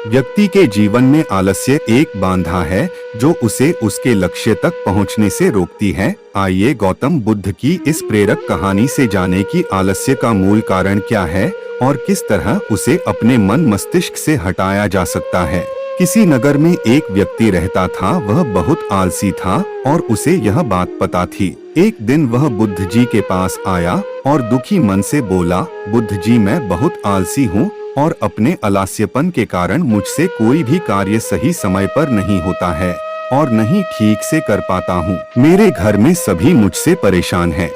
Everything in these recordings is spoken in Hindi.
व्यक्ति के जीवन में आलस्य एक बाधा है जो उसे उसके लक्ष्य तक पहुंचने से रोकती है। आइए गौतम बुद्ध की इस प्रेरक कहानी से जाने कि आलस्य का मूल कारण क्या है और किस तरह उसे अपने मन मस्तिष्क से हटाया जा सकता है। किसी नगर में एक व्यक्ति रहता था। वह बहुत आलसी था और उसे यह बात पता थी। एक दिन वह बुद्ध जी के पास आया और दुखी मन से बोला, बुद्ध जी, मैं बहुत आलसी हूँ और अपने आलस्यपन के कारण मुझसे कोई भी कार्य सही समय पर नहीं होता है और नहीं ठीक से कर पाता हूँ। मेरे घर में सभी मुझसे परेशान हैं।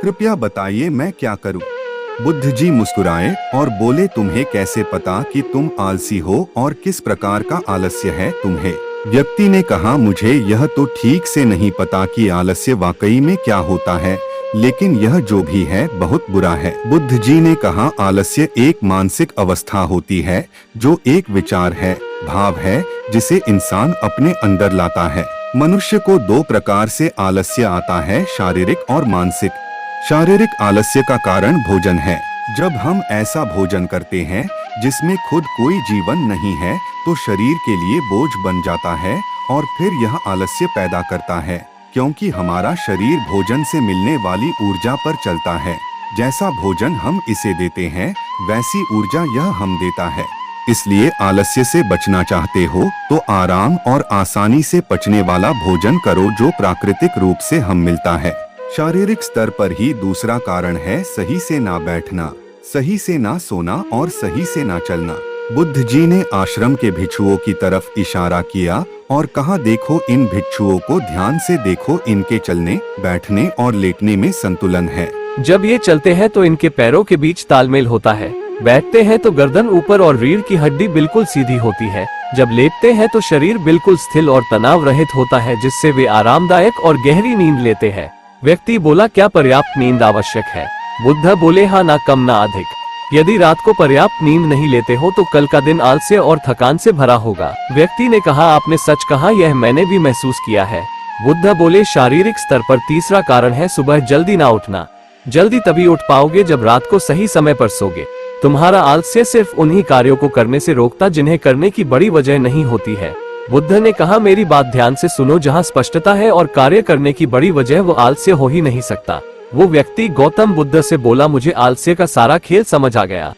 कृपया बताइए मैं क्या करूँ। बुद्ध जी मुस्कुराए और बोले, तुम्हें कैसे पता कि तुम आलसी हो और किस प्रकार का आलस्य है तुम्हें। व्यक्ति ने कहा, मुझे यह तो ठीक से नहीं पता कि आलस्य वाकई में क्या होता है, लेकिन यह जो भी है बहुत बुरा है। बुद्ध जी ने कहा, आलस्य एक मानसिक अवस्था होती है जो एक विचार है, भाव है जिसे इंसान अपने अंदर लाता है। मनुष्य को दो प्रकार से आलस्य आता है, शारीरिक और मानसिक। शारीरिक आलस्य का कारण भोजन है। जब हम ऐसा भोजन करते हैं जिसमें खुद कोई जीवन नहीं है तो शरीर के लिए बोझ बन जाता है और फिर यह आलस्य पैदा करता है, क्योंकि हमारा शरीर भोजन से मिलने वाली ऊर्जा पर चलता है। जैसा भोजन हम इसे देते हैं वैसी ऊर्जा यह हम देता है। इसलिए आलस्य से बचना चाहते हो तो आराम और आसानी से पचने वाला भोजन करो जो प्राकृतिक रूप से हम मिलता है। शारीरिक स्तर पर ही दूसरा कारण है सही से ना बैठना, सही से ना सोना और सही से ना चलना। बुद्ध जी ने आश्रम के भिक्षुओं की तरफ इशारा किया और कहा, देखो इन भिक्षुओं को ध्यान से देखो, इनके चलने, बैठने और लेटने में संतुलन है। जब ये चलते हैं तो इनके पैरों के बीच तालमेल होता है। बैठते हैं तो गर्दन ऊपर और रीढ़ की हड्डी बिल्कुल सीधी होती है। जब लेटते हैं तो शरीर बिल्कुल स्थिर और तनाव रहित होता है, जिससे वे आरामदायक और गहरी नींद लेते हैं। व्यक्ति बोला, क्या पर्याप्त नींद आवश्यक है? बुद्ध बोले, हाँ, ना कम ना अधिक। यदि रात को पर्याप्त नींद नहीं लेते हो तो कल का दिन आलस्य और थकान से भरा होगा। व्यक्ति ने कहा, आपने सच कहा, यह मैंने भी महसूस किया है। बुद्ध बोले, शारीरिक स्तर पर तीसरा कारण है सुबह जल्दी ना उठना। जल्दी तभी उठ पाओगे जब रात को सही समय पर सोगे। तुम्हारा आलस्य सिर्फ उन्हीं कार्यों को करने से रोकता जिन्हें करने की बड़ी वजह नहीं होती है। बुद्ध ने कहा, मेरी बात ध्यान से सुनो, जहाँ स्पष्टता है और कार्य करने की बड़ी वजह वो आलस्य हो ही नहीं सकता। वो व्यक्ति गौतम बुद्ध से बोला, मुझे आलस्य का सारा खेल समझ आ गया।